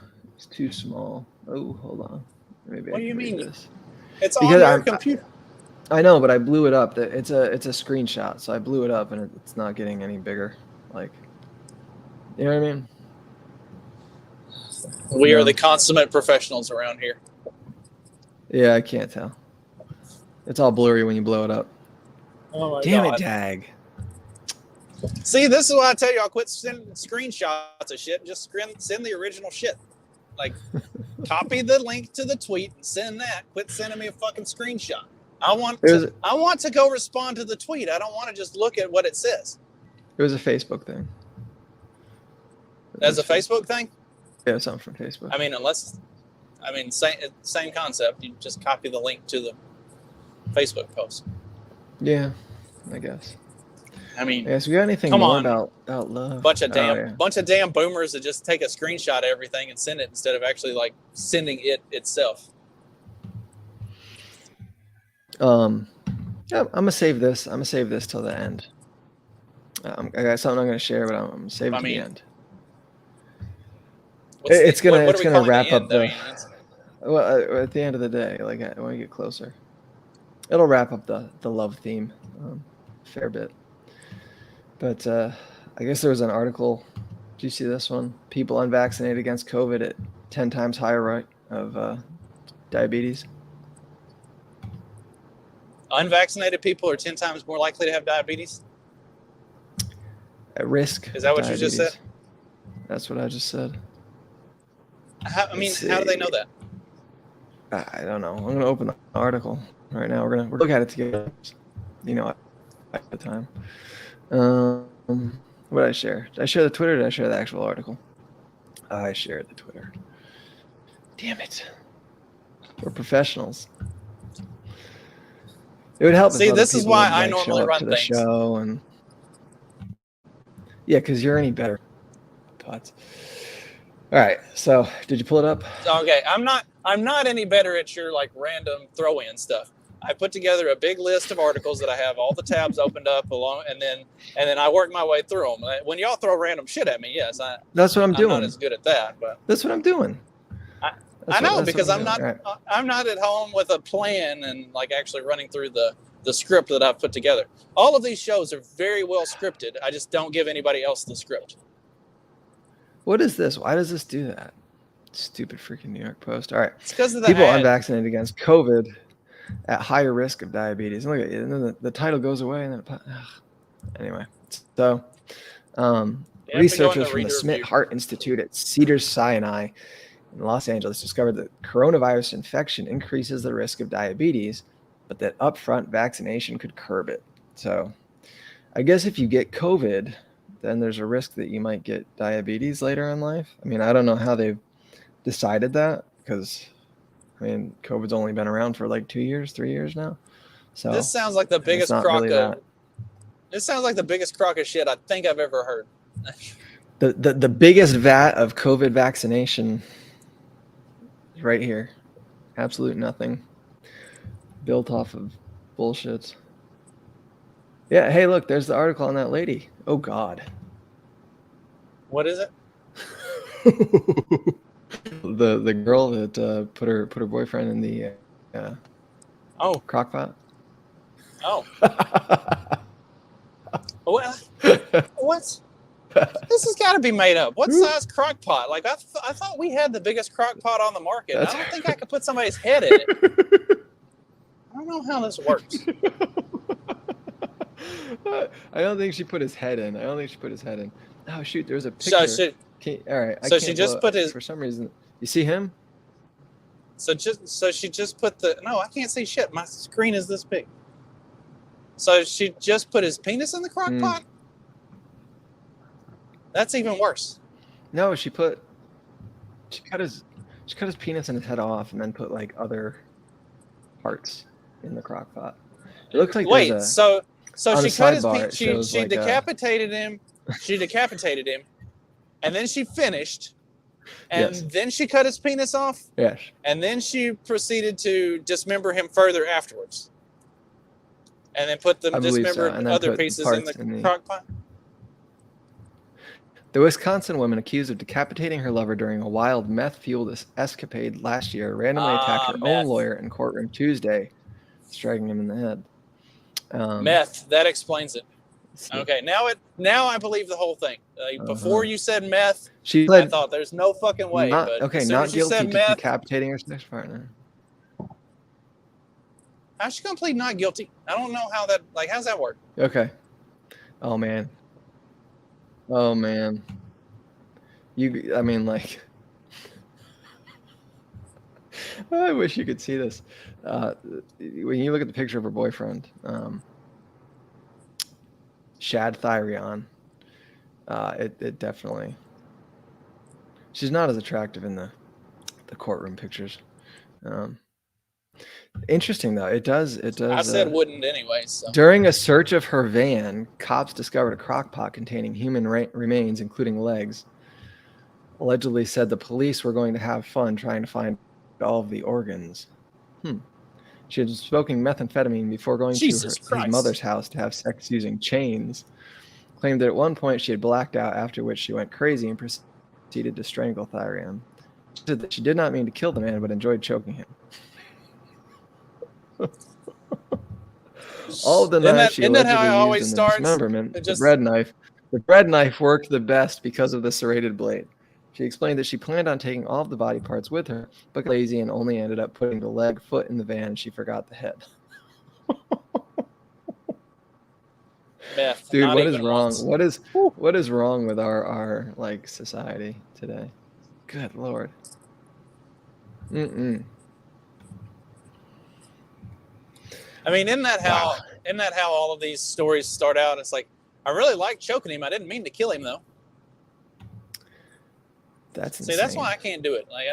small. Oh, hold on. Maybe What I do you can read mean? this. It's on Because your computer. I know, but I blew it up. It's a screenshot, so I blew it up, and it's not getting any bigger. Like, you know what I mean? We No. are the consummate professionals around here. Yeah, I can't tell. It's all blurry when you blow it up. Oh my Damn God. it, Dag. See, this is why I tell you, I'll quit sending screenshots of shit. Just send the original shit. Like, copy the link to the tweet and send that. Quit sending me a fucking screenshot. I want to go respond to the tweet. I don't want to just look at what it says. It was a Facebook thing. As a Facebook thing? Yeah, something from Facebook. I mean, same concept. You just copy the link to the Facebook post. Yeah, I guess. I mean, yeah, so we got anything come more on. about love? bunch of damn boomers that just take a screenshot of everything and send it instead of actually like sending it itself. Yeah, I'm gonna save this. I'm gonna save this till the end. I got something I'm gonna share, but I'm gonna save it to the end. It's gonna wrap up well, at the end of the day, like when we get closer, it'll wrap up the love theme, a fair bit. But I guess there was an article. Did you see this one? People unvaccinated against COVID at 10 times higher rate of diabetes. Unvaccinated people are 10 times more likely to have diabetes? At risk. Is that what you just said? That's what I just said. How do they know that? I don't know. I'm going to open the article right now. We're look at it together. You know, at the time. What did I share? Did I share the Twitter or did I share the actual article? I shared the Twitter. Damn it. We're professionals. It would help. See, this is why I normally run things. Show and yeah, because you're any better. Pots. All right. So, did you pull it up? Okay, I'm not any better at your like random throw-in stuff. I put together a big list of articles that I have all the tabs opened up along, and then I work my way through them. When y'all throw random shit at me, yes, that's what I'm doing. I'm not as good at that, but that's what I'm doing. I know because I'm not at home with a plan and like actually running through the script that I've put together. All of these shows are very well scripted. I just don't give anybody else the script. What is this? Why does this do that? Stupid freaking New York Post. All right. It's because of the people ad. Unvaccinated against COVID at higher risk of diabetes. And look at it, and then the title goes away, and then anyway. So, researchers from the Smith Heart Institute at Cedars-Sinai in Los Angeles discovered that coronavirus infection increases the risk of diabetes, but that upfront vaccination could curb it. So, I guess if you get COVID, then there's a risk that you might get diabetes later in life. I mean, I don't know how they've decided that because, I mean, COVID's only been around for like 2 years, 3 years now. So this sounds like the biggest crock of. This sounds like the biggest crock of shit I think I've ever heard. the biggest vat of COVID vaccination right here. Absolute nothing. Built off of bullshit. Yeah, hey, look, there's the article on that lady. Oh, God. What is it? the girl that put her boyfriend in the crock pot. Oh. What? This has got to be made up. What size crock pot? Like I thought we had the biggest crock pot on the market. I don't think I could put somebody's head in it. I don't know how this works. I don't think she put his head in. Oh shoot, there's a picture. All right. She just put his. For some reason, you see him. So she just put the. No, I can't see shit. My screen is this big. So she just put his penis in the crock pot. That's even worse. No, she cut his penis and his head off, and then put like other parts in the crock pot. It looks like so she cut his penis. She like decapitated him. She decapitated him, and then she finished, And Yes. then she cut his penis off, Yes. and then she proceeded to dismember him further afterwards. And then put the I believe so, dismembered and then other put the pieces in parts the in the- crock pot. The Wisconsin woman accused of decapitating her lover during a wild meth-fueled escapade last year randomly attacked her meth. own lawyer in courtroom Tuesday, striking him in the head. Meth. That explains it. See. Okay, now I believe the whole thing. Before you said meth, She I pled thought there's no fucking way. not But okay, as soon not as you guilty said to meth, decapitating her sex partner. how's she gonna plead not guilty? I don't know how that. Like, how's that work? Okay. Oh man. Oh man. I mean, like, I wish you could see this. When you look at the picture of her boyfriend, Shad Thyrion, it definitely. She's not as attractive in the courtroom pictures. Interesting though. It does. I said wouldn't anyway. So During a search of her van, cops discovered a crock pot containing human remains, including legs. Allegedly said the police were going to have fun trying to find all of the organs. She had been smoking methamphetamine before going to Jesus his Christ. mother's house to have sex using chains. Claimed that at one point she had blacked out, after which she went crazy and proceeded to strangle Thyrion. She said that she did not mean to kill the man, but enjoyed choking him. All of the knives she isn't that how it allegedly always used in the starts? dismemberment, It just- the bread knife worked the best because of the serrated blade. She explained that she planned on taking all of the body parts with her, but got lazy and only ended up putting the leg, foot in the van, and she forgot the head. Meth. Dude, not what is even wrong? once. What is wrong with our like society today? Good Lord. I mean, isn't that how all of these stories start out? It's like, I really like choking him. I didn't mean to kill him though. That's See, insane. that's why I can't do it. Like,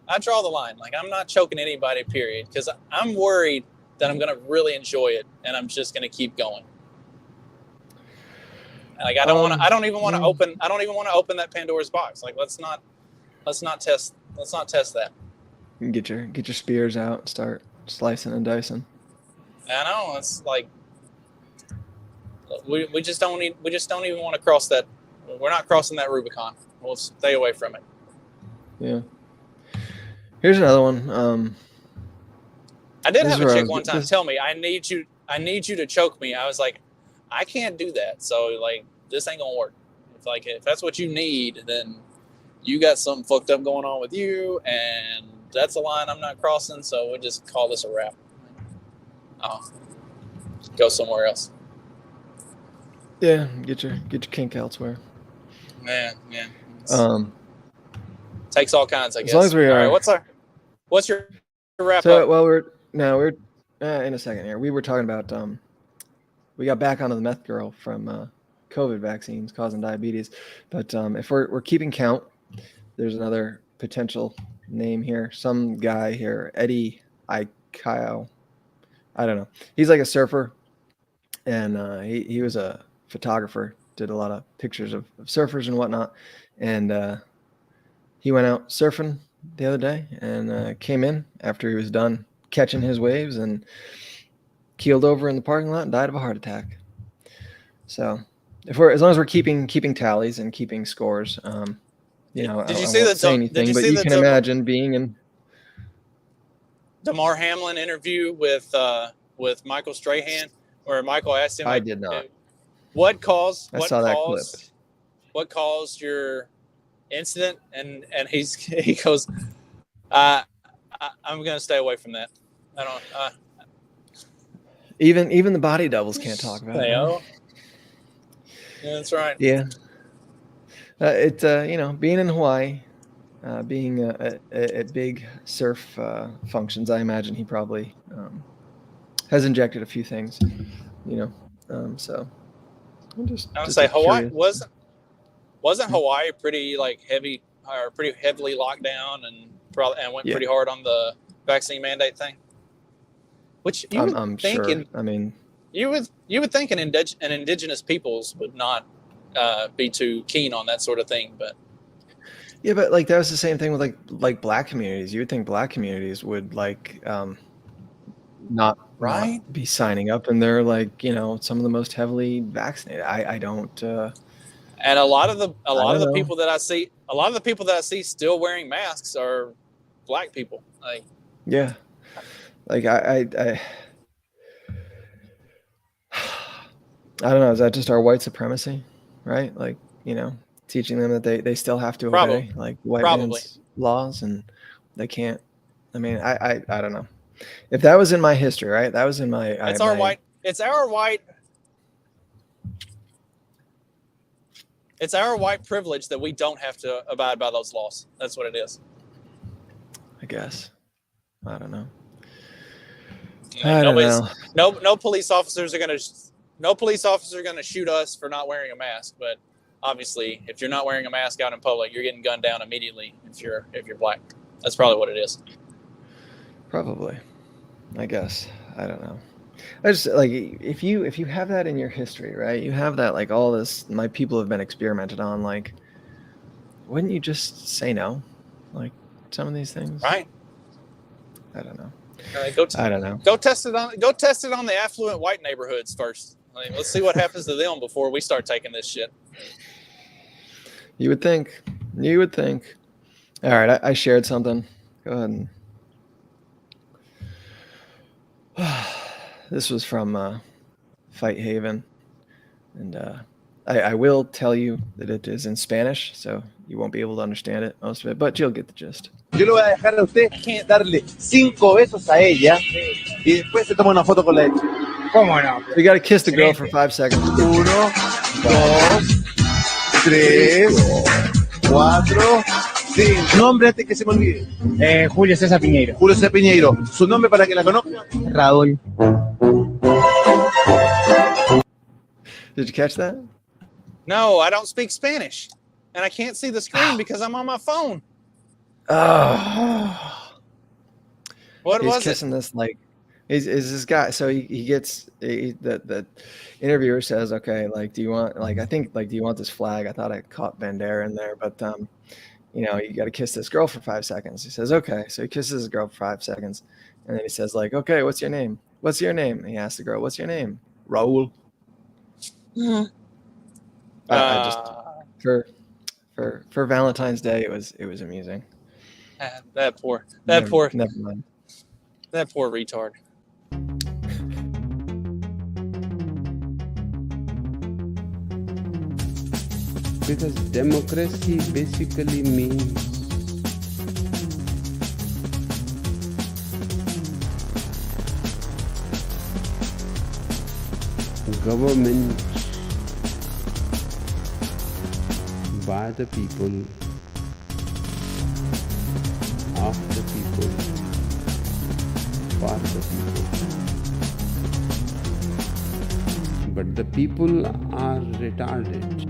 I draw the line. Like, I'm not choking anybody, period, because I'm worried that I'm gonna really enjoy it, and I'm just gonna keep going. Like, I don't even want to open that Pandora's box. Like, let's not test that. You can get your spears out and start slicing and dicing. I know, it's like we just don't even want to cross that. We're not crossing that Rubicon. We'll stay away from it. Yeah. Here's another one. I did This have is a where I chick was- one time this- tell me, I need you to choke me. I was like, I can't do that. So like, this ain't gonna work. If that's what you need, then you got something fucked up going on with you, and that's a line I'm not crossing. So we'll just call this a wrap. Oh, go somewhere else. Yeah, get your kink elsewhere. Yeah. Takes all kinds, I guess. As long as we All are. right, what's your wrap So, up? well, we're in a second here. We were talking about we got back onto the meth girl from COVID vaccines causing diabetes, but if we're keeping count, there's another potential name here. Some guy here, Eddie Aikau. I don't know. He's like a surfer, and he was a photographer. Did a lot of pictures of surfers and whatnot, and he went out surfing the other day and came in after he was done catching his waves and keeled over in the parking lot and died of a heart attack. So, as long as we're keeping tallies and keeping scores, Did you I see won't the say Did anything, you but see you the can imagine being in. Damar Hamlin interview with Michael Strahan, where Michael asked him, I like, did not. What caused that clip. What caused your incident? And he goes, I'm gonna stay away from that. I don't. Even the body doubles can't talk about it. Oh, yeah, that's right. Yeah. It's being in Hawaii, being at big surf functions. I imagine he probably has injected a few things, So I'm just. I would just say Hawaii curious. wasn't Hawaii pretty like heavy or pretty heavily locked down and went Yeah. pretty hard on the vaccine mandate thing. Which you would I'm think sure. I mean, you would think an indigenous peoples would not be too keen on that sort of thing, but Yeah, but like that was the same thing with like black communities. You would think black communities would like not Right. be signing up, and they're like, you know, some of the most heavily vaccinated. I don't And a lot of the don't know. people that I see still wearing masks are black people. Like, Yeah. Like I don't know, is that just our white supremacy? Right? Like, you know, teaching them that they still have to obey like white Probably. man's laws, and they can't. I mean, I don't know. If that was in my history, right? That was in my It's our white. It's our white privilege that we don't have to abide by those laws. That's what it is. I guess. I don't know. Like, I don't know. No police officers are gonna shoot us for not wearing a mask. But obviously, if you're not wearing a mask out in public, you're getting gunned down immediately. If you're black, that's probably what it is. Probably. I guess. I don't know. I just like if you have that in your history, right? You have that like all this my people have been experimented on, like wouldn't you just say no? Like some of these things? Right. I don't know. I don't know. Go test it on the affluent white neighborhoods first. Like, let's see what happens to them before we start taking this shit. You would think. You would think. All right, I shared something. Go ahead and this was from Fight Haven, and I will tell you that it is in Spanish, so you won't be able to understand it, most of it, but you'll get the gist. Yo le voy a dejar a usted darle 5 besos a ella y después se toma una foto con la hecha. ¿Cómo no? So you got to kiss the girl for 5 seconds. 1, 2, 3, 4, 5. Nombre antes que se me olvide. Julio César Piñeiro. Julio C. Piñeiro. Su nombre para que la conozca. Raúl. Did you catch that? No, I don't speak Spanish, and I can't see the screen because I'm on my phone. Oh. What He's was kissing this like is this guy, so he gets the interviewer says, okay, like do you want like I think like do you want this flag? I thought I caught Bandera in there, but you know, you got to kiss this girl for 5 seconds. He says, okay. So he kisses his girl for 5 seconds. And then he says, like, okay, what's your name? What's your name? And he asks the girl, what's your name? Raul. I just for Valentine's Day, it was amusing. That poor Never mind. That poor retard. Because democracy basically means government by the people, of the people, for the people. But the people are retarded.